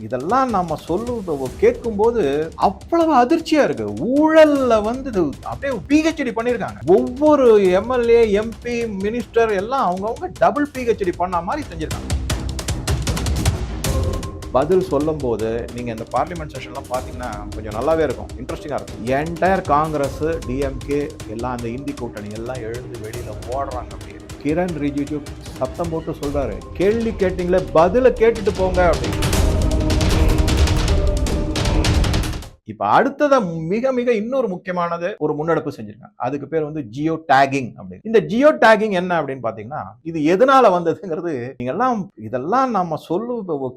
இதெல்லாம் நம்ம கேட்கும்போது அவ்வளவு அதிர்ச்சியா இருக்கு. ஊழல்ல வந்து அப்படியே பிஹெச்டி பண்ணிருக்காங்க. ஒவ்வொரு எம்எல்ஏ, எம்பி, மினிஸ்டர் எல்லாம் அவங்கவங்க டபுள் பிஹெச்டி பண்ண மாதிரி செஞ்சிருக்காங்க. பதில் சொல்லும் போது நீங்க இந்த பார்லிமெண்ட் செஷன்லாம் பாத்தீங்கன்னா கொஞ்சம் நல்லாவே இருக்கும், இன்ட்ரெஸ்டிங்கா இருக்கும். என்டையர் காங்கிரஸ், டிஎம்கே எல்லாம் அந்த இந்தி கூட்டணி எல்லாம் எழுந்து வெளியில ஓடுறாங்க. அப்படியே கிரண் ரிஜிஜு சத்தம் போட்டு சொல்றாரு, கேள்வி கேட்டீங்களே பதில கேட்டுட்டு போங்க அப்படின்னு. இப்ப அடுத்தத மிக மிக இன்னொரு முக்கியமானது ஒரு முன்னெடுப்பு செஞ்சிருக்காங்க. அதுக்கு பேர் வந்து ஜியோ டேகிங் அப்படின்னு. இந்த ஜியோ டேகிங் என்ன அப்படின்னு பாத்தீங்கன்னா, இது எதனால வந்ததுங்கிறது இதெல்லாம் நம்ம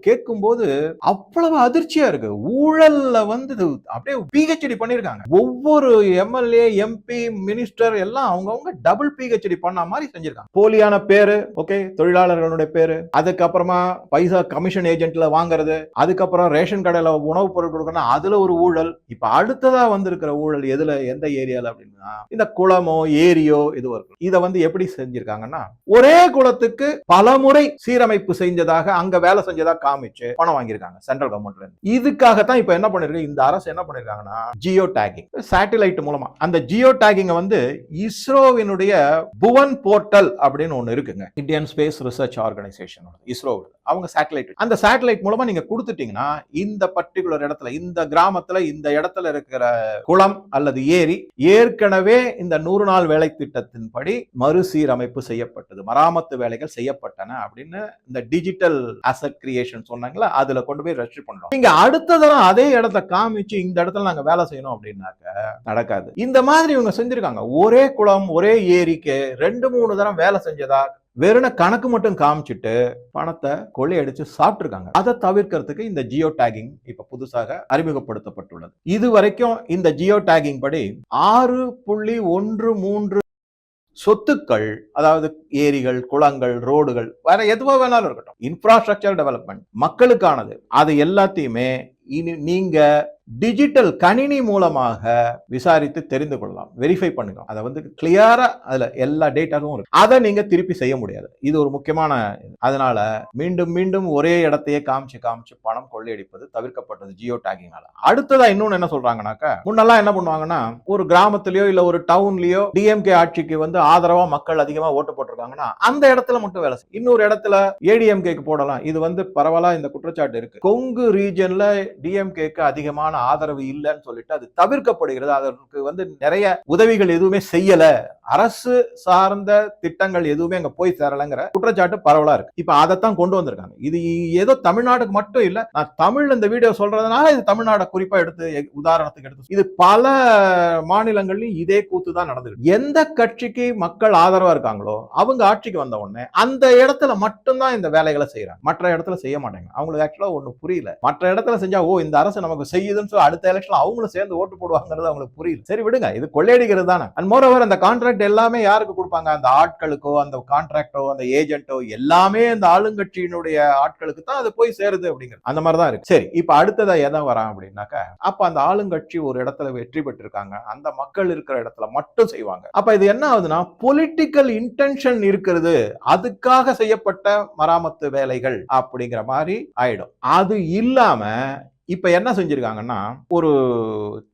கேட்கும் போது அவ்வளவு அதிர்ச்சியா இருக்கு. ஊழல்ல வந்து அப்படியே பிஹெச்டி பண்ணிருக்காங்க. ஒவ்வொரு எம்எல்ஏ, எம்பி, மினிஸ்டர் எல்லாம் அவங்கவங்க டபுள் பிஹெச்டி பண்ண மாதிரி செஞ்சிருக்காங்க. போலியான பேரு, ஓகே, தொழிலாளர்களுடைய பேரு, அதுக்கப்புறமா பைசா கமிஷன் ஏஜென்ட்ல வாங்குறது, அதுக்கப்புறம் ரேஷன் கடையில உணவுப் பொருட்கள் கொடுக்கணும், அதுல ஒரு ஊழல். இப்ப அடுத்ததா வந்திருக்கிற ஊழல் எதுல, எந்த ஏரியால அப்படின்னா, இந்த குளமோ ஏரியோ இதுவோ இருக்கு. இத வந்து எப்படி செஞ்சிருக்காங்கன்னா, ஒரே குளத்துக்கு பல முறை சீரமைப்பு செஞ்சதாக, அங்க வேலை செஞ்சதா காமிச்சு பணம் வாங்கியிருக்காங்க சென்ட்ரல் கவர்மெண்ட்ல இருந்து. இதுக்காகத்தான் இப்ப என்ன பண்ணிருக்கு இந்த அரசு, என்ன பண்ணிருக்காங்கன்னா, ஜியோ டேகிங் சேட்டலைட் மூலமா. அந்த ஜியோ டேகிங் வந்து இஸ்ரோவினுடைய புவன் போர்ட்டல் அப்படின்னு ஒண்ணு இருக்குங்க, Indian space research organisation, ISRO. அவங்க சேட்டலைட், அந்த சேட்டலைட் மூலமா நீங்க கொடுத்துட்டீங்கன்னா, இந்த பர்டிகுலர் இடத்துல, இந்த கிராமத்துல, இந்த இடத்துல இருக்கிற குளம் அல்லது ஏரி ஏற்கனவே இந்த 100 நாள் வேலை திட்டத்தின்படி மறுசீரமைப்பு செய்யப்பட்டது, மராமத்து வேலைகள் செய்யப்பட்டன அப்படின்னு இந்த டிஜிட்டல் அசெட் கிரியேஷன் சொன்னாங்களா, அதுல கொண்டு போய் ரெஜிஸ்டர் பண்றோம். நீங்க அடுத்த தடவை அதே இடத்தை காமிச்சு இந்த இடத்துல நாங்க வேலை செய்யணும் அப்படின்னாக்க நடக்காது. இந்த மாதிரி இவங்க செஞ்சிருக்காங்க. ஒரே குளம், ஒரே ஏரிக்கு 2-3 தடவை வேலை செஞ்சதா வெறும் கணக்கு மட்டும் காமிச்சிட்டு பணத்தை கொள்ளையடிச்சு சாப்பிட்டுருக்காங்க. அதை தவிர்க்கிறதுக்கு இந்த ஜியோ டேகிங் இப்ப புதுசாக அறிமுகப்படுத்தப்பட்டுள்ளது. இதுவரைக்கும் இந்த ஜியோ டேகிங் படி 6.13 சொத்துக்கள், அதாவது ஏரிகள், குளங்கள், ரோடுகள், வேற எதுவோ வேணாலும் இருக்கட்டும், இன்ஃப்ராஸ்ட்ரக்சர் டெவலப்மெண்ட், மக்களுக்கானது, அது எல்லாத்தையுமே இனி நீங்க டிஜிட்டல் கணினி மூலமாக விசாரித்து தெரிந்து கொள்ளலாம், வெரிஃபை பண்ணுங்க. அதை வந்து கிளியரா அதுல எல்லா டேட்டாவும் இருக்கு. அதை நீங்க திருப்பி செய்ய முடியாது. இது ஒரு முக்கியமான. அதனால மீண்டும் மீண்டும் ஒரே இடத்தையே காமிச்சு பணம் கொள்ளையடிப்பது தவிர்க்கப்பட்டது ஜியோ டேகிங்னால. அடுத்ததா இன்னொன்னு என்ன சொல்றாங்கன்னாக்கா, முன்னெல்லாம் என்ன பண்ணுவாங்கன்னா, ஒரு கிராமத்திலயோ இல்ல ஒரு டவுன்லயோ டிஎம்கே ஆட்சிக்கு வந்து ஆதரவா மக்கள் அதிகமா ஓட்டு போட்டிருக்காங்கன்னா அந்த இடத்துல மட்டும் வேலை செய்யும். இன்னொரு இடத்துல ஏடிஎம்கேக்கு போடலாம். இது வந்து பரவலா இந்த குற்றச்சாட்டு இருக்கு. கொங்கு ரீஜன்ல டிஎம்கேக்கு அதிகமான ஆதரவு இல்லைன்னு சொல்லிட்டு அது தவிர்க்கப்படுகிறது. அதற்கு வந்து நிறைய உதவிகள் எதுவுமே செய்யல, அரசு சார்ந்த திட்டங்கள் எதுவுமே அங்க போய் சேரலங்கிற குற்றச்சாட்டு பரவலா இருக்கு. இப்ப அதைத்தான் கொண்டு வந்திருக்காங்க. இது ஏதோ தமிழ்நாடுக்கு மட்டும் இல்ல, நான் தமிழ்ல இந்த வீடியோ சொல்றதுனால இது தமிழ்நாடு குறிப்பா எடுத்து உதாரணத்துக்கு எடுத்து, இது பல மாநிலங்கள்லயும் இதே கூத்து தான் நடந்துருக்கு. எந்த கட்சிக்கு மக்கள் ஆதரவா இருக்காங்களோ அவங்க ஆட்சிக்கு வந்த உடனே அந்த இடத்துல மட்டும்தான் இந்த வேலைகளை செய்யறாங்க, மற்ற இடத்துல செய்ய மாட்டாங்க. அவங்களுக்கு ஆக்சுவலா ஒண்ணு புரியல, மற்ற இடத்துல செஞ்சா ஓ இந்த அரசு நமக்கு செய்யுதுன்னு சொல்லி அடுத்த எலெக்ஷன் அவங்களும் சேர்ந்து ஓட்டு போடுவாங்கிறது அவங்களுக்கு புரியல. சரி விடுங்க, இது கொள்ளையடிக்கிறது தானே. அண்ட் மோரோவர் அந்த கான்ட்ராக்ட் எல்லாமே யாருக்கு கொடுப்பாங்க, அந்த ஆட்களுக்கோ, அந்த கான்ட்ராக்டோ, அந்த ஏஜென்ட்டோ எல்லாமே அந்த ஆளுங்கட்சியினுடைய ஆட்களுக்கு தான் அது போய் சேருது அப்படிங்கிறது. அந்த மாதிரி தான் இருக்கு. சரி, இப்ப அடுத்ததா எதை வரான் அப்படின்னாக்கா, அப்ப அந்த ஆளுங்கட்சி ஒரு இடத்துல வெற்றி பெற்றிருக்காங்க, அந்த மக்கள் இருக்கிற இடத்துல மட்டும் செய்வாங்க. அப்ப இது என்ன ஆகுதுன்னா, பொலிட்டிக்கல் இன்டென்ஷன் இருக்கிறது, அதுக்காக செய்யப்பட்ட மராமத்து வேலைகள் அப்படிங்கிற மாதிரி ஆயிடும். அது இல்லாம இப்ப என்ன செஞ்சிருக்காங்கன்னா,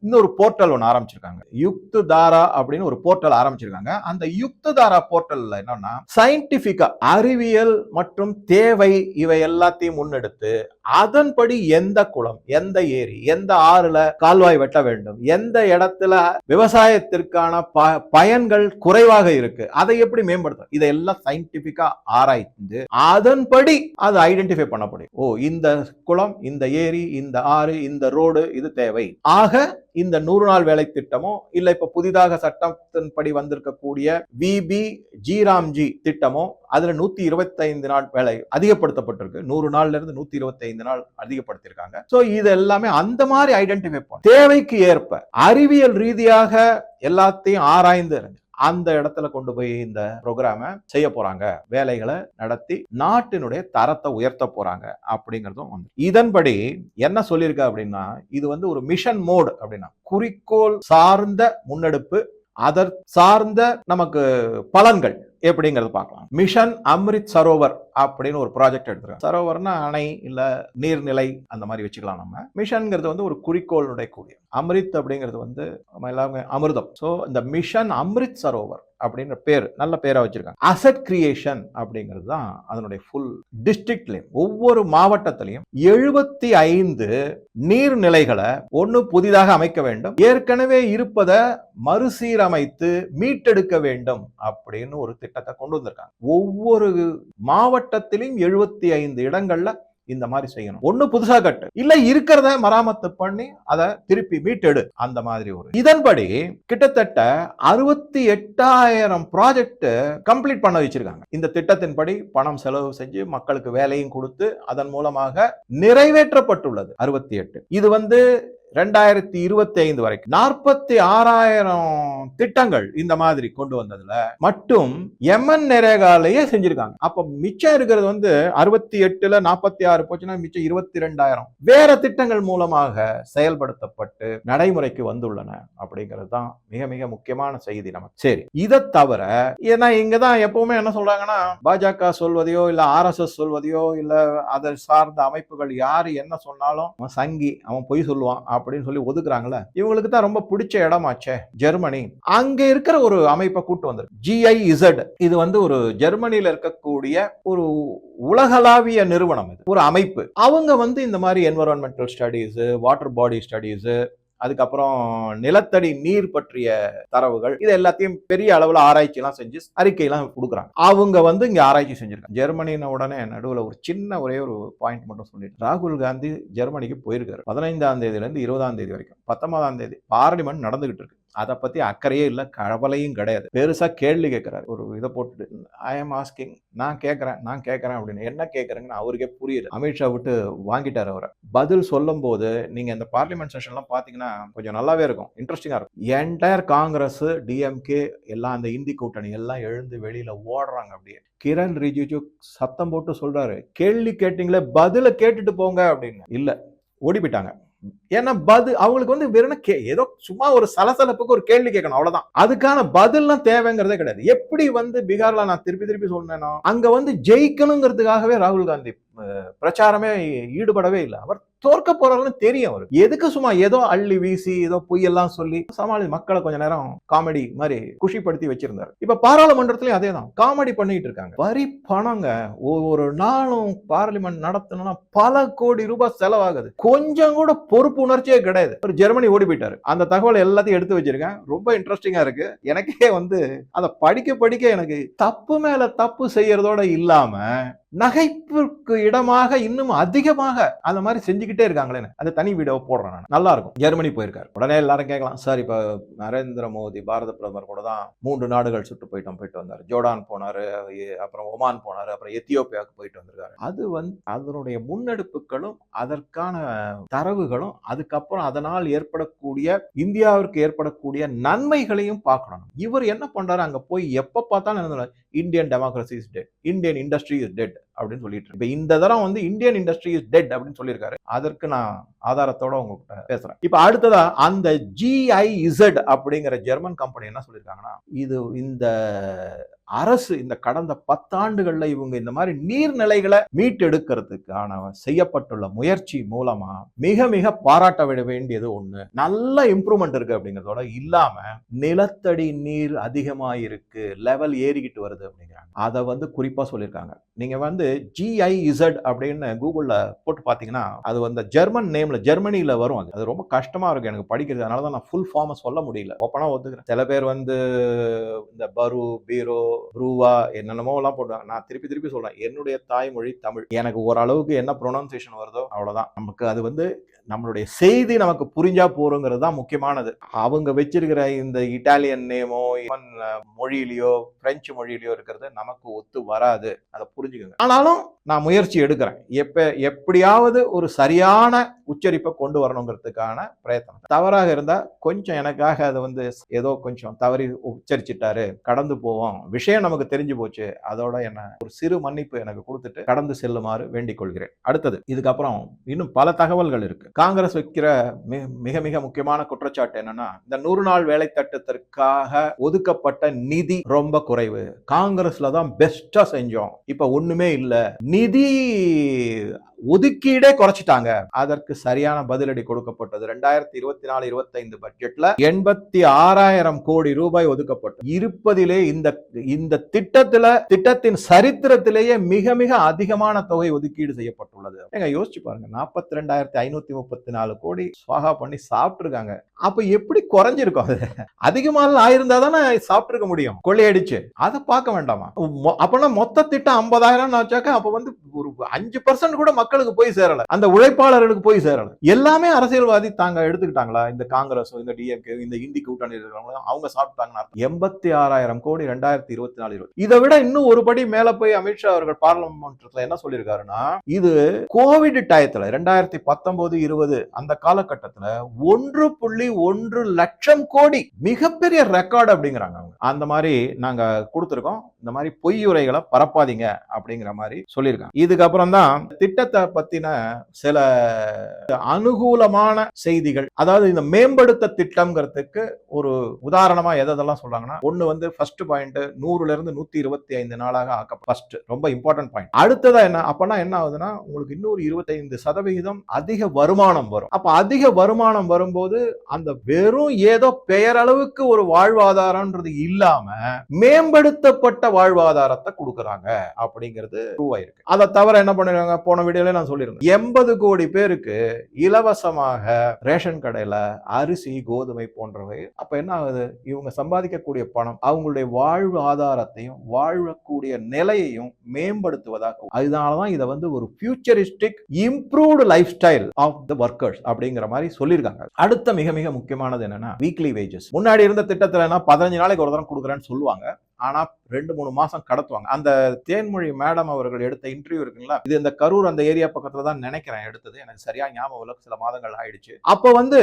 இன்னொரு போர்ட்டல் ஒன்று ஆரம்பிச்சிருக்காங்க, யுக்த் தாரா அப்படின்னு ஒரு போர்ட்டல் ஆரம்பிச்சிருக்காங்க. அந்த யுக்த் தாரா போர்ட்டல்ல என்னன்னா, சயின்டிபிக்கா அறிவியல் மற்றும் தேவை இவை எல்லாத்தையும் முன்னெடுத்து அதன்படி எந்த குளம், எந்த ஏரி, எந்த ஆறுல கால்வாய் வெட்ட வேண்டும், எந்த இடத்துல விவசாயத்திற்கான பயன்கள் குறைவாக இருக்கு, அதை எப்படி மேம்படுத்த, இதையெல்லாம் சயின்டிபிக்கா ஆராய்ந்து அதன்படி அது ஐடென்டிஃபை பண்ணப்படும். ஓ இந்த குளம், இந்த ஏரி, இந்த ஆறு, இந்த ரோடு இது தேவை. ஆக இந்த 100 நாள் வேலை திட்டமோ இல்ல இப்ப புதிதாக சட்டத்தின்படி வந்திருக்கக்கூடிய விபி ஜிராம்ஜி திட்டமோ அதுல 125 நாள் வேலை அதிகப்படுத்தப்பட்டிருக்கு. 100 நாள்ல இருந்து 125 நாள் அதிகப்படுத்திருக்காங்க. சோ இது எல்லாமே அந்த மாதிரி ஐடென்டிஃபை பண்ண தேவைக்கு ஏற்ப அறிவியல் ரீதியாக எல்லாத்தையும் ஆராய்ந்து அந்த இடத்துல கொண்டு போய் இந்த ப்ரோக்ராம செய்ய போறாங்க, வேலைகளை நடத்தி நாட்டினுடைய தரத்தை உயர்த்த போறாங்க அப்படிங்கிறதும் வந்து. இதன்படி என்ன சொல்லியிருக்க அப்படின்னா, இது வந்து ஒரு மிஷன் மோட் அப்படின்னா குறிக்கோள் சார்ந்த முன்னெடுப்பு அதர் சார்ந்த நமக்கு பலன்கள் எப்படிங்கிறது பார்க்கலாம். மிஷன் அம்ரித் சரோவர் அப்படின்னு ஒரு ப்ராஜெக்ட் எடுத்துருக்காங்க. சரோவர்னா அணை இல்ல நீர்நிலை அந்த மாதிரி வச்சுக்கலாம். நம்ம மிஷன்ங்கிறது வந்து ஒரு குறிக்கோளுடைய கூடிய, அம்ரித் அப்படிங்கிறது வந்து எல்லாமே அமிர்தம். ஸோ இந்த மிஷன் அம்ரித் சரோவர் அப்படின்ற பேர் நல்ல பேரா வச்சிருக்காங்க. அசெட் கிரியேஷன் அப்படிங்கிறது தான் அதனுடைய ஃபுல் டிஸ்ட்ரிக்ட்லயும் ஒவ்வொரு மாவட்டத்திலையும் 75 நீர்நிலைகளை ஒன்னு புதிதாக அமைக்க வேண்டும், ஏற்கனவே இருப்பதை மறுசீரமைத்து மீட்டெடுக்க வேண்டும் அப்படின்னு ஒரு திட்டத்தை கொண்டு வந்திருக்காங்க. ஒவ்வொரு மாவட்டத்திலும் 75 இடங்கள்ல இந்த மாதிரி செய்யணும். ஒண்ணு புதுசா கட்டு, இல்ல இருக்கிறத மராமத்து பண்ணி அதை திருப்பி மீட்டெடு, அந்த மாதிரி ஒரு இதன்படி கிட்டத்தட்ட 68,000 ப்ராஜெக்ட் கம்ப்ளீட் பண்ண வச்சிருக்காங்க. இந்த திட்டத்தின்படி பணம் செலவு செஞ்சு மக்களுக்கு வேலையும் கொடுத்து அதன் மூலமாக நிறைவேற்றப்பட்டுள்ளது 68. இது வந்து 2025 வரைக்கும் 46,000 திட்டங்கள் இந்த மாதிரி கொண்டு வந்ததுல மட்டும் எம்என் நரேகாலேயே செஞ்சிருக்காங்க. அப்ப மிச்சம் இருக்கிறது வந்து 68ல 46 போச்சுன்னா மிச்சம் 22,000 வேற திட்டங்கள் மூலமாக செயல்படுத்தப்பட்டு நடைமுறைக்கு வந்துள்ளன அப்படிங்கிறது தான் மிக மிக முக்கியமான செய்தி நமக்கு. சரி, இதை தவிர ஏன்னா இங்கதான் எப்பவுமே என்ன சொல்றாங்கன்னா, பாஜக சொல்வதையோ இல்ல ஆர்எஸ்எஸ் சொல்வதையோ இல்ல அதை சார்ந்த அமைப்புகள் யாரு என்ன சொன்னாலும் அவன் சங்கி, அவன் பொய் சொல்லுவான் அப்படின்னு சொல்லி ஒதுக்குறாங்கல்ல. இவங்களுக்கு தான் ரொம்ப பிடிச்ச இடமாச்சே ஜெர்மனி. அங்க இருக்கிற ஒரு அமைப்பை கூட்டு வந்து GIZ. இது வந்து ஒரு ஜெர்மனியில இருக்கக்கூடிய ஒரு உலகளாவிய நிறுவனம், இது ஒரு அமைப்பு. அவங்க வந்து இந்த மாதிரி environmental studies, water body studies, அதுக்கப்புறம் நிலத்தடி நீர் பற்றிய தரவுகள், இது எல்லாத்தையும் பெரிய அளவுல ஆராய்ச்சி எல்லாம் செஞ்சு அறிக்கையெல்லாம் கொடுக்குறாங்க. அவங்க வந்து இங்க ஆராய்ச்சி செஞ்சிருக்காங்க. ஜெர்மனின உடனே நடுவில் ஒரு சின்ன ஒரே ஒரு பாயிண்ட் மட்டும் சொல்லிட்டு, ராகுல் காந்தி ஜெர்மனிக்கு போயிருக்காரு 15ஆம் தேதியில இருந்து 20ஆம் தேதி வரைக்கும். 19ஆம் தேதி பார்லிமெண்ட் நடந்துகிட்டு இருக்கு. அதை பத்தி அக்கறையே இல்லை, கவலையும் கிடையாது. பெருசா கேள்வி கேட்கிறாரு, ஒரு இதை போட்டுட்டு ஐ எம் ஆஸ்கிங், நான் கேட்கறேன் அப்படின்னு. என்ன கேட்கறேங்கன்னு அவருக்கே புரியுது. அமித்ஷா விட்டு வாங்கிட்டாரு அவரை. பதில் சொல்லும் போது நீங்க இந்த பார்லிமெண்ட் செஷன்லாம் பாத்தீங்கன்னா கொஞ்சம் நல்லாவே இருக்கும், இன்ட்ரெஸ்டிங்கா இருக்கும். என்டையர் காங்கிரஸ், டிஎம்கே எல்லாம் அந்த இந்தி கூட்டணி எல்லாம் எழுந்து வெளியில ஓடுறாங்க. அப்படியே கிரண் ரிஜிஜு சத்தம் போட்டு சொல்றாரு, கேள்வி கேட்டீங்களே பதில கேட்டுட்டு போங்க அப்படின்னு. இல்ல, ஓடி போயிட்டாங்க. ஏன்னா அவங்களுக்கு வந்து வெறும் ஏதோ சும்மா ஒரு சலசலப்புக்கு ஒரு கேள்வி கேட்கணும், அவ்வளவுதான். அதுக்கான பதில்லாம் தேவைங்கிறதே கிடையாது. எப்படி வந்து பீகார்ல நான் திருப்பி சொன்னேனோ, அங்க வந்து ஜெயிக்கணுங்கிறதுக்காகவே ராகுல் காந்தி பிரச்சாரமே ஈடுபடவே இல்லை. அவர் தோற்க போறாருன்னு தெரியும். அவர் எதுக்கு சும்மா ஏதோ அள்ளி வீசி ஏதோ பொய்யெல்லாம் சொல்லி மக்களை கொஞ்ச நேரம் காமெடி மாதிரி குஷிப்படுத்தி வச்சிருந்தாரு. இப்ப பாராளுமன்றத்திலயும் அதே தான் காமெடி பண்ணிட்டு இருக்காங்க. வரி பணங்க ஒவ்வொரு நாளும் பார்லிமெண்ட் நடத்தணும்னா பல கோடி ரூபாய் செலவாகுது. கொஞ்சம் கூட பொறுப்பு உணர்ச்சியே கிடையாது. ஒரு ஜெர்மனி ஓடி போயிட்டாரு. அந்த தகவல் எல்லாத்தையும் எடுத்து வச்சிருக்கேன், ரொம்ப இன்ட்ரெஸ்டிங்கா இருக்கு. எனக்கே வந்து அதை படிக்க எனக்கு தப்பு மேல தப்பு செய்யறதோட இல்லாம நகைப்புக்கு இடமாக இன்னும் அதிகமாக அந்த மாதிரி செஞ்சுக்கிட்டே இருக்காங்களே. அந்த தனி வீடியோ போடுறேன் நான், நல்லா இருக்கும். ஜெர்மனி போயிருக்காரு. உடனே எல்லாரும் கேட்கலாம், சார் இப்ப நரேந்திர மோடி பாரத பிரதமர் கூட தான் 3 நாடுகள் போயிட்டு வந்தாரு. ஜோர்டான் போனாரு, அப்புறம் ஒமான் போனாரு, அப்புறம் எத்தியோப்பியாவுக்கு போயிட்டு வந்திருக்காரு. அது வந்து அதனுடைய முன்னெடுப்புகளும் அதற்கான தரவுகளும் அதுக்கப்புறம் அதனால் ஏற்படக்கூடிய இந்தியாவிற்கு ஏற்படக்கூடிய நன்மைகளையும் பார்க்கணும். இவர் என்ன பண்றாரு, அங்க போய் எப்ப பார்த்தாலும் Indian democracy is dead, Indian industry is dead அப்படின்னு சொல்லிட்டு, இப்ப இந்த தரம் வந்து இந்தியன் இண்டஸ்ட்ரி இஸ் டெட் அப்படின்னு சொல்லியிருக்காரு. அதற்கு நான் ஆதாரத்தோட உங்ககிட்ட பேசுறேன். இப்ப அடுத்ததா அந்த GIZ அப்படிங்கிற ஜெர்மன் கம்பெனி என்ன சொல்லியிருக்காங்கன்னா, இது இந்த அரசு இந்த கடந்த 10 ஆண்டுகள்ல இவங்க இந்த மாதிரி நீர்நிலைகளை மீட்டெடுக்கிறதுக்கான செய்யப்பட்டுள்ள முயற்சி மூலமா மிக மிக பாராட்ட விட வேண்டியது ஒண்ணு. நல்ல இம்ப்ரூவ்மெண்ட் இருக்கு அப்படிங்கறதோட இல்லாம நிலத்தடி நீர் அதிகமாயிருக்கு, லெவல் ஏறிக்கிட்டு வருது அப்படிங்கிறாங்க. அதை வந்து குறிப்பா சொல்லியிருக்காங்க. நீங்க வந்து GIZ அப்படின்னு கூகுள்ல போட்டு பாத்தீங்கன்னா அது வந்து ஜெர்மன் நேம்ல ஜெர்மனில வரும். அது ரொம்ப கஷ்டமா இருக்கு எனக்கு படிக்கிறது, அதனாலதான் நான் ஃபுல் ஃபார்ம் சொல்ல முடியல. ஓப்பனா ஒத்துக்கிறேன். சில பேர் வந்து இந்த பரு பீரோ ப்ரூவா என்னென்னமோ எல்லாம் போடுவாங்க. நான் திருப்பி சொல்றேன், என்னுடைய தாய்மொழி தமிழ். எனக்கு ஓரளவுக்கு என்ன ப்ரொனன்சியேஷன் வருதோ அவ்வளவுதான். நமக்கு அது வந்து நம்மளுடைய செய்தி நமக்கு புரிஞ்சா போறோங்கிறது தான் முக்கியமானது. அவங்க வச்சிருக்கிற இந்த இட்டாலியன் நேமோ மொழியிலயோ பிரெஞ்சு மொழியிலயோ இருக்கிறது நமக்கு ஒத்து வராது, அதை புரிஞ்சுக்கோங்க. ஆனாலும் நான் முயற்சி எடுக்கிறேன், எப்படியாவது ஒரு சரியான உச்சரிப்பை கொண்டு வரணுங்கிறதுக்கான பிரயத்தனம். தவறாக இருந்தா கொஞ்சம் எனக்காக அதை வந்து ஏதோ கொஞ்சம் தவறி உச்சரிச்சிட்டாரு, கடந்து போவோம், விஷயம் விஷயம் நமக்கு தெரிஞ்சு போச்சு, அதோட என்ன ஒரு சிறு மன்னிப்பு எனக்கு கொடுத்துட்டு கடந்து செல்லுமாறு வேண்டிக் கொள்கிறேன். அடுத்தது, இதுக்கப்புறம் இன்னும் பல தகவல்கள் இருக்கு. காங்கிரஸ் வைக்கிற மிக மிக முக்கியமான குற்றச்சாட்டு என்னன்னா, இந்த 100 நாள் வேலை திட்டத்திற்காக ஒதுக்கப்பட்ட நிதி ரொம்ப குறைவு, காங்கிரஸ்ல தான் பெஸ்டா செஞ்சோம், இப்ப ஒண்ணுமே இல்ல, நிதி ஒதுக்கீடே குறைச்சிட்டாங்க. அதற்கு சரியான பதிலடி கொடுக்கப்பட்டது. 2024-25 பட்ஜெட்ல 86,000 கோடி ரூபாய் ஒதுக்கப்பட்டது. இருப்பதிலே இந்த திட்டத்தின் சரித்திரத்திலேயே மிக மிக அதிகமான தொகை ஒதுக்கீடு செய்யப்பட்டுள்ளது. நீங்க யோசிச்சு பாருங்க, 42,534 கோடி சுவாகா பண்ணி சாப்பிட்டுருக்காங்க. அப்ப எப்படி குறைஞ்சிருக்கும்? அது அதிகமாக ஆயிருந்தா தானே சாப்பிட்டுருக்க முடியும், கொள்ளையடிச்சு. அதை பார்க்க வேண்டாமா? அப்பனா மொத்த திட்டம் 50,000 வச்சாக்க அப்ப வந்து ஒரு 5% கூட மக்களுக்கு போய் சேரல, அந்த உழைப்பாளர்களுக்கு போய் சேரல. எல்லாமே அரசியல்வாதி தாங்க எடுத்துக்கிட்டாங்களா? இந்த காங்கிரஸ், இந்த டிஎம்கே, இந்த இந்தி கூட்டணி இருக்கிறவங்க அவங்க சாப்பிட்டாங்க. 86,000 கோடி 2024. இதை விட இன்னும் ஒரு படி மேல போய் அமித்ஷா அவர்கள் பார்லிமெண்ட்ல என்ன சொல்லியிருக்காருன்னா, இது கோவிட் டயத்துல 2019-20 அந்த காலகட்டத்துல 1.1 லட்சம் கோடி மிகப்பெரிய ரெக்கார்டு அப்படிங்கிறாங்க அவங்க. அந்த மாதிரி நாங்க கொடுத்திருக்கோம், இந்த மாதிரி பொய்யுரைகளை பரப்பாதீங்க அப்படிங்கிற மாதிரி சொல்லியிருக்காங்க. இதுக்கப்புறம் தான் திட்டத்தை பத்தின சில அனுகூலமான செய்திகள், அதாவது இந்த மேம்படுத்த திட்டம்ங்கிறதுக்கு ஒரு உதாரணமா எதெல்லாம் சொல்றாங்கன்னா, ஒண்ணு வந்து ஃபர்ஸ்ட் பாயிண்ட் 100ல இருந்து 125 நாளாக ஆக்க, ஃபர்ஸ்ட் ரொம்ப இம்பார்ட்டன்ட் பாயிண்ட். அடுத்ததா என்ன, அப்பனா என்ன ஆகுதுன்னா, உங்களுக்கு இன்னொரு 25% அதிக வருமானம் வரும். அப்ப அதிக வருமானம் வரும்போது அந்த வெறும் ஏதோ பெயரளவுக்கு ஒரு வாழ்வாதாரம்ன்றது இல்லாம மேம்படுத்தப்பட்ட வாழ்வாதாரத்தை கொடுக்கறாங்க அப்படிங்கிறது ப்ரூவ் ஆயிருக்கு. அதை தவிர என்ன பண்ணிருக்காங்க, போன வீடியோல நான் சொல்லியிருந்தேன், 80 கோடி பேருக்கு இலவசமாக ரேஷன் கடையில அரிசி, கோதுமை போன்றவை. அப்ப என்ன ஆகுது, இவங்க சம்பாதிக்கக்கூடிய பணம் அவங்களுடைய வாழ்வு ஆதாரத்தையும் வாழக்கூடிய நிலையையும் மேம்படுத்துவதாக. அதனாலதான் இதை வந்து ஒரு futuristic improved life style of the workers அப்படிங்கிற மாதிரி சொல்லியிருக்காங்க. அடுத்த மிக மிக முக்கியமானது என்னன்னா, வீக்லி வேஜஸ். முன்னாடி இருந்த திட்டத்துல 15 நாளைக்கு ஒரு தரம் கொடுக்குறேன்னு சொல்லுவாங்க, ஆனா 2-3 மாசம் கடத்துவாங்க. அந்த தேன்மொழி மேடம் அவர்கள் எடுத்த இன்டர்வியூ இருக்குங்களா, இது இந்த கரூர் அந்த ஏரியா பக்கத்துல தான் நினைக்கிறேன் எடுத்தது, எனக்கு சரியா ஞாபகம் இல்ல, சில மாதங்கள் ஆயிடுச்சு. அப்ப வந்து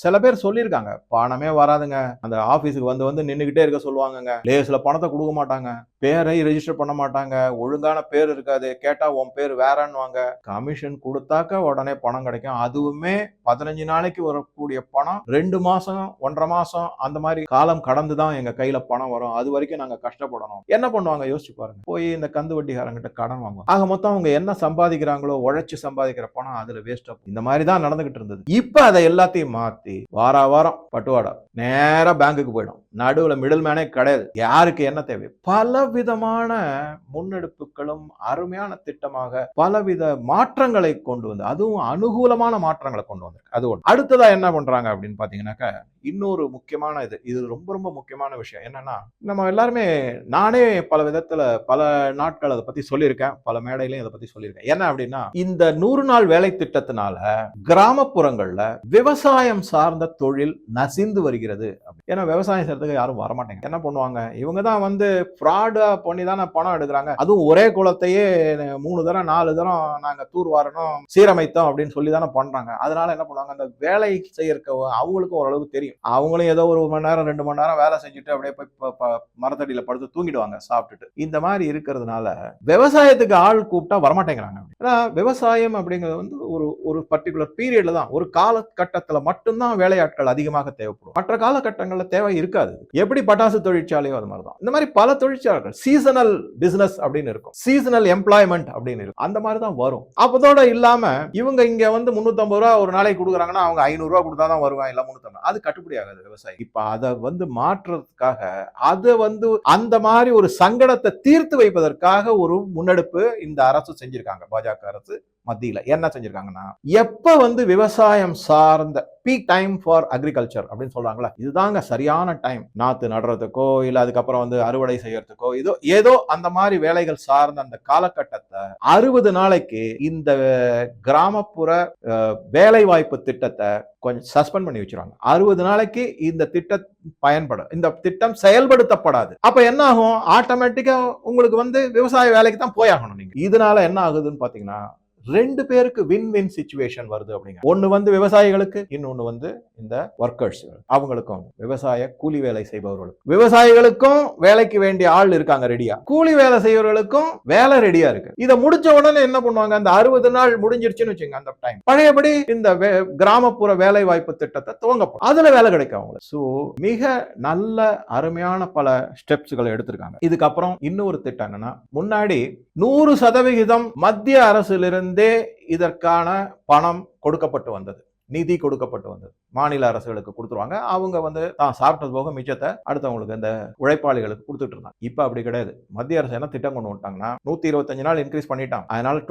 சில பேர் சொல்லியிருக்காங்க, பணமே வராதுங்க, அந்த ஆபீஸுக்கு வந்து நின்னுகிட்டே இருக்க சொல்லுவாங்க, லேஸ்ல பணத்தை கொடுக்க மாட்டாங்க, பேரை ரெஜிஸ்டர் பண்ண மாட்டாங்க, ஒழுங்கான பேர் இருக்காது, கேட்டா உன் பேர் வேறன்னுவாங்க, கமிஷன் கொடுத்தாக்க உடனே பணம் கிடைக்கும், அதுவுமே 15 நாளைக்கு வரக்கூடிய பணம் 2 மாசம் 1.5 மாசம் அந்த மாதிரி காலம் கடந்துதான் எங்க கையில பணம் வரும், அது வரைக்கும் நாங்க கஷ்டப்படணும். என்ன பண்ணுவாங்க யோசிச்சு பாருங்க, போய் இந்த கந்து வட்டிகாரங்கிட்ட கடன் வாங்குவாங்க. ஆக மொத்தம் அவங்க என்ன சம்பாதிக்கிறாங்களோ, உழைச்சு சம்பாதிக்கிற பணம் அதுல வேஸ்ட் ஆகும். இந்த மாதிரி தான் நடந்துகிட்டு இருந்தது. இப்ப அதை எல்லாத்தையும் மாத்தி வாரம் பட்டுவாடா நேரா பேங்குக்கு போயிடும், நடுவுல மிடில் மேனே கிடையாது, யாருக்கு என்ன தேவை, பலவிதமான முன்னெடுப்புகளும் அருமையான திட்டமாக பலவித மாற்றங்களை கொண்டு வந்து, அதுவும் அனுகூலமான மாற்றங்களை கொண்டு வந்து. அது ஒன்று. அடுத்ததா என்ன பண்றாங்க அப்படின்னு பாத்தீங்கன்னாக்க, இன்னொரு முக்கியமான இது ரொம்ப ரொம்ப முக்கியமான விஷயம் என்னன்னா, நம்ம எல்லாருமே, நானே பல விதத்துல பல நாட்கள் அதை பத்தி சொல்லியிருக்கேன், பல மேடையிலையும் அதை பத்தி சொல்லியிருக்கேன். என்ன அப்படின்னா, இந்த 100 நாள் வேலை திட்டத்தினால கிராமப்புறங்கள்ல விவசாயம் சார்ந்த தொழில் நசிந்து வருகிறது. ஏன்னா விவசாயம் செய்யறதுக்கு யாரும் வரமாட்டேங்க. என்ன பண்ணுவாங்க, இவங்க தான் வந்து ஃப்ராடா பண்ணி தானே பணம் எடுக்கிறாங்க, அதுவும் ஒரே குளத்தையே 3 தரம் 4 தரம் நாங்க தூர் வாரணும் சீரமைத்தோம் அப்படின்னு சொல்லி தானே பண்றாங்க. அதனால என்ன பண்ணுவாங்க, அந்த வேலை செய்யறதுக்கு அவங்களுக்கும் ஓரளவு தெரியும், அவங்களும் ஏதோ 1 மணி நேரம் 2 மணி நேரம் வேலை செஞ்சுட்டு அப்படியே போய் மரத்தடியில படுத்து தூங்கிடுவாங்க சாப்பிட்டுட்டு. இந்த மாதிரி இருக்கிறதுனால விவசாயத்துக்கு ஆள் கூப்பிட்டா வரமாட்டேங்கிறாங்க. ஏன்னா விவசாயம் அப்படிங்கிறது வந்து ஒரு பர்டிகுலர் பீரியட்ல தான், ஒரு காலகட்டத்துல மட்டும்தான் வேலையாட்கள் அதிகமாக தேவைப்படும், மற்ற காலகட்டங்கள்ல தேவை இருக்காது. எப்படி பட்டாசு தொழிற்சாலையோ அது மாதிரிதான் இந்த மாதிரி பல தொழிற்சாலைகள் சீசனல் பிசினஸ் அப்படின்னு இருக்கும், சீசனல் எம்ப்ளாய்மெண்ட் அப்படின்னு இருக்கும், அந்த மாதிரி தான் வரும். அப்பதோட இல்லாம இவங்க இங்க வந்து 350 ரூபா ஒரு நாளைக்கு கொடுக்குறாங்கன்னா அவங்க 500 ரூபா கொடுத்தாதான் வருவாங்க, இல்ல 350, அது கட்டுப்படி ஆகாது விவசாயி. இப்ப அதை வந்து மாற்றுறதுக்காக, அதை வந்து அந்த மாதிரி ஒரு சங்கடத்தை தீர்த்து வைப்பதற்காக ஒரு முன்னெடுப்பு இந்த அரசு செஞ்சிருக்காங்க. பாஜக அரசு மத்தியில என்ன செஞ்சிருக்காங்கன்னா, எப்ப வந்து விவசாயம் சார்ந்த பீக் டைம் ஃபார் அக்ரிகல்ச்சர் அப்படின்னு சொல்றாங்களா, இதுதாங்க சரியான டைம், நாத்து நடுறதுக்கோ இல்ல அதுக்கப்புறம் வந்து அறுவடை செய்யறதுக்கோ ஏதோ அந்த மாதிரி வேலைகள் சார்ந்த அந்த காலகட்டத்தை 60 நாளைக்கு இந்த கிராமப்புற வேலை வாய்ப்பு திட்டத்தை கொஞ்சம் சஸ்பெண்ட் பண்ணி வச்சிருவாங்க. 60 நாளைக்கு இந்த திட்டம் பயன்படும், இந்த திட்டம் செயல்படுத்தப்படாது. அப்ப என்ன ஆகும், ஆட்டோமேட்டிக்கா உங்களுக்கு வந்து விவசாய வேலைக்கு தான் போயாகணும் நீங்க. இதனால என்ன ஆகுதுன்னு பாத்தீங்கன்னா, 2 பேருக்கு வின் வின் சிச்சுவேஷன் வருது அப்படிங்க. ஒன்னு வந்து விவசாயிகளுக்கு, இன்னொன்னு வந்து இந்த ஒர்க்கர்ஸ் அவங்களுக்கும், விவசாய கூலி வேலை செய்பவர்களுக்கும். விவசாயிகளுக்கும் வேலைக்கு வேண்டிய ஆள் இருக்காங்க ரெடியா, கூலி வேலை செய்யறவர்களுக்கும் வேலை ரெடியா இருக்கு. இதை முடிச்ச உடனே என்ன பண்ணுவாங்க, அந்த 60 நாள் முடிஞ்சிருச்சுன்னு வச்சுங்க, அந்த டைம் பழையபடி இந்த கிராமப்புற வேலை வாய்ப்பு திட்டத்தை துவங்கப்படும். அதுல வேலை கிடைக்கும் அவங்களுக்கு. சோ மிக நல்ல அருமையான பல ஸ்டெப்ஸ்களை எடுத்திருக்காங்க. இதுக்கப்புறம் இன்னொரு திட்டம் என்னன்னா, முன்னாடி 100% மத்திய அரசிலிருந்தே இதற்கான பணம் கொடுக்கப்பட்டு வந்தது, நிதி கொடுக்கப்பட்டு வந்தது. மாநில அரசுகளுக்கு கொடுத்துருவாங்க, அவங்க வந்து தான் சாப்பிட்டது போக மிச்சத்தை அடுத்தவங்களுக்கு இந்த உழைப்பாளிகளுக்கு கொடுத்துட்டு இருந்தாங்க. இப்ப அப்படி கிடையாது. மத்திய அரசு என்ன திட்டம் கொண்டு வந்துட்டாங்கன்னா, 125 நாள் இன்க்ரீஸ் பண்ணிட்டாங்க. அதனால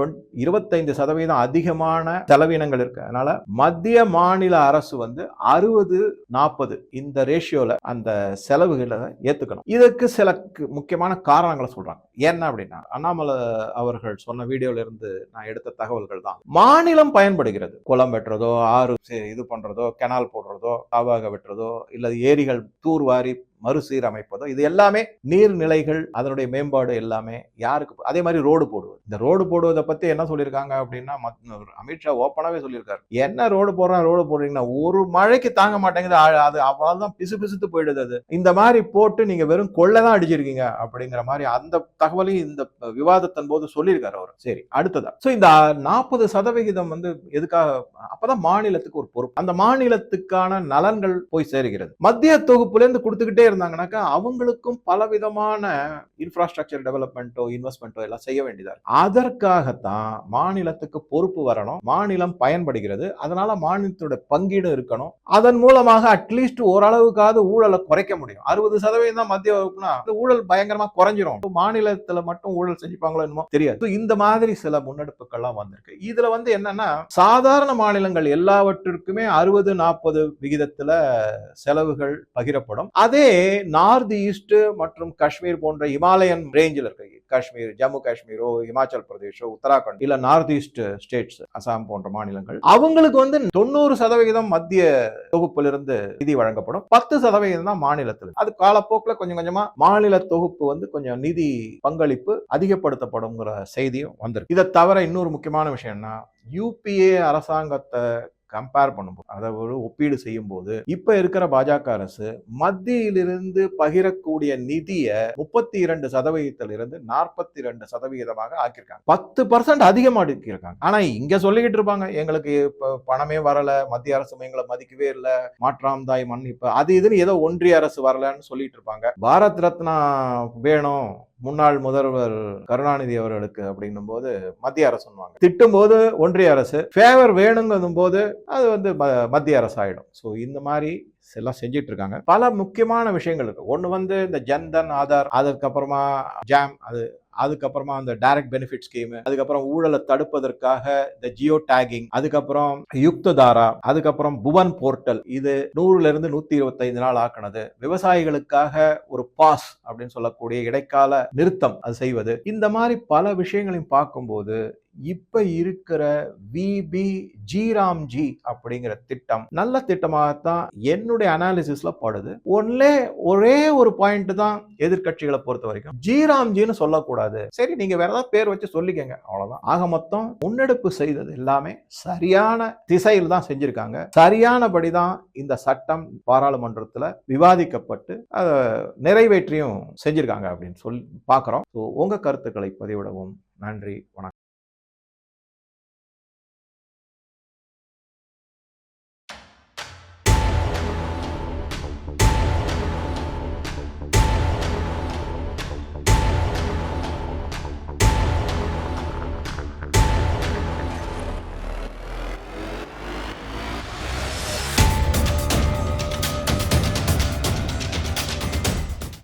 25% அதிகமான செலவினங்கள் இருக்கு. அதனால மத்திய மாநில அரசு வந்து 60-40 இந்த ரேஷியோல அந்த செலவுகளை ஏத்துக்கணும். இதற்கு சில முக்கியமான காரணங்களை சொல்றாங்க. என்ன அப்படின்னா, அண்ணாமலை அவர்கள் சொன்ன வீடியோல இருந்து நான் எடுத்த தகவல்கள் தான். மாநிலம் பயன்படுகிறது, குளம் வெட்டுறதோ, ஆறு இது பண்றதோ, கெனால் போடுறதோ, காவாக வெட்டுறதோ, இல்ல ஏரிகள் தூர்வாரி மறுசீரமைப்பதோ, இது எல்லாமே நீர்நிலைகள் அதனுடைய மேம்பாடு எல்லாமே யாருக்கு. அதே மாதிரி ரோடு போடுவது. இந்த ரோடு போடுவதை பத்தி என்ன சொல்லியிருக்காங்க அப்படின்னா, அமித்ஷா ஓப்பனாவே சொல்லியிருக்காரு, என்ன ரோடு போடுறீங்கன்னா ஒரு மழைக்கு தாங்க மாட்டேங்குது, அது அவ்வளவுதான் பிசு பிசுத்து போயிடுது, அது இந்த மாதிரி போட்டு நீங்க வெறும் கொள்ளைதான் அடிச்சிருக்கீங்க அப்படிங்கிற மாதிரி அந்த தகவலையும் இந்த விவாதத்தின் போது சொல்லியிருக்காரு அவர். சரி, அடுத்ததா இந்த 40% வந்து எதுக்காக, அப்பதான் மாநிலத்துக்கு ஒரு பொறுப்பு, அந்த மாநிலத்துக்கான நலன்கள் போய் சேருகிறது. மத்திய தொகுப்புல இருந்து கொடுத்துக்கிட்டே இருந்தாங்கன்னாக்கா அவங்களுக்கும் பலவிதமான இன்ஃப்ராஸ்ட்ரக்சர் டெவலப்மெண்ட்டோ இன்வெஸ்ட்மெண்ட்டோ எல்லாம் செய்ய வேண்டியதா இருக்கு. அதற்காகத்தான் மாநிலத்துக்கு பொறுப்பு வரணும், மாநிலம் பயன்படுகிறது, அதனால மாநிலத்தோட பங்கீடு இருக்கணும். அதன் மூலமாக அட்லீஸ்ட் ஓரளவுக்காவது ஊழலை குறைக்க முடியும். 60% தான் மத்திய வகுப்புனா ஊழல் பயங்கரமா குறைஞ்சிரும். மாநிலத்துல மட்டும் ஊழல் செஞ்சுப்பாங்களோ என்னமோ தெரியாது. இந்த மாதிரி சில முன்னெடுப்புகள்லாம் வந்திருக்கு. இதுல வந்து என்னன்னா, சாதாரண மாநிலங்கள் எல்லாவற்றிற்குமே 60-40 விகிதத்துல செலவுகள் பகிரப்படும். அதே நார்த் ஈஸ்ட் மற்றும் காஷ்மீர் போன்ற இமாலயன் ரேஞ்சில் இருக்கு, காஷ்மீர், ஜம்மு காஷ்மீரோ, இமாச்சல் பிரதேஷோ, உத்தராகண்ட், இல்ல நார்த் ஈஸ்ட் ஸ்டேட்ஸ், அசாம் போன்ற மாநிலங்கள், அவங்களுக்கு வந்து 90% மத்திய தொகுப்பிலிருந்து நிதி வழங்கப்படும், 10% தான் மாநிலத்தில். அது காலப்போக்கில் கொஞ்சம் கொஞ்சமா மாநில தொகுப்பு வந்து கொஞ்சம் நிதி பங்களிப்பு அதிகப்படுத்தப்படும் செய்தியும் வந்திருக்கு. இதை தவிர இன்னொரு முக்கியமான விஷயம்னா, யூபிஏ அரசாங்கத்தை கம்பேர் பண்ணும்போது, அதாவது ஒரு ஒப்பீடு செய்யும் போது, இப்ப இருக்கிற பாஜக அரசு மத்தியிலிருந்து பகிரக்கூடிய நிதியை 32% 42% ஆக்கியிருக்காங்க. 10% அதிகமாக்கியிருக்காங்க. ஆனா இங்க சொல்லிக்கிட்டு இருப்பாங்க, எங்களுக்கு பணமே வரல, மத்திய அரசு எங்களை மதிக்கவே இல்ல, மாற்றாம்தாய் மன்னிப்பு அது இதுன்னு ஏதோ ஒன்றிய அரசு வரலன்னு சொல்லிட்டு இருப்பாங்க. பாரத் ரத்னா வேணும் முன்னாள் முதல்வர் கருணாநிதி அவர்களுக்கு அப்படின்னும் போது மத்திய அரசு திட்டும் போது ஒன்றிய அரசு, ஃபேவர் வேணுங்கும் போது அது வந்து மத்திய அரசு ஆயிடும். ஸோ இந்த மாதிரி எல்லாம் செஞ்சிட்டு இருக்காங்க. பல முக்கியமான விஷயங்கள் இருக்கு. ஒண்ணு வந்து இந்த ஜன்தன் ஆதார், அதுக்கப்புறமா ஜாம், அதுக்கப்புறமா அந்த டைரக்ட் பெனிஃபிட் ஸ்கீம், அதுக்கப்புறம் ஊழலை தடுப்பதற்காக இந்த ஜியோ டேகிங், அதுக்கப்புறம் யுக்ததாரா, அதுக்கப்புறம் புவன் போர்ட்டல், இது 100 to 125 நாள் ஆக்கினது, விவசாயிகளுக்காக ஒரு பாஸ் அப்படின்னு சொல்லக்கூடிய இடைக்கால நிறுத்தம் அது செய்வது, இந்த மாதிரி பல விஷயங்களையும் பார்க்கும்போது இப்ப இருக்கிற விபிஜிராம்ஜி அப்படிங்கிற திட்டம் நல்ல திட்டமாகத்தான் என்னுடைய அனாலிசிஸ்ல படுது. ஒரே ஒரு பாயிண்ட் தான் எதிர்கட்சிகளை பொறுத்த வரைக்கும், ஜிராம்ஜின்னு சொல்லக்கூடாது, சரி நீங்க வேற ஏதாவது பேர் வச்சு சொல்லிக்கங்க, அவ்வளவுதான். ஆக மொத்தம் முன்னெடுப்பு செய்தது எல்லாமே சரியான திசையில் தான் செஞ்சிருக்காங்க. சரியானபடிதான் இந்த சட்டம் பாராளுமன்றத்துல விவாதிக்கப்பட்டு அதை நிறைவேற்றியும் செஞ்சிருக்காங்க அப்படின்னு சொல்லி பாக்குறோம். உங்க கருத்துக்களை பதிவிடவும். நன்றி, வணக்கம்.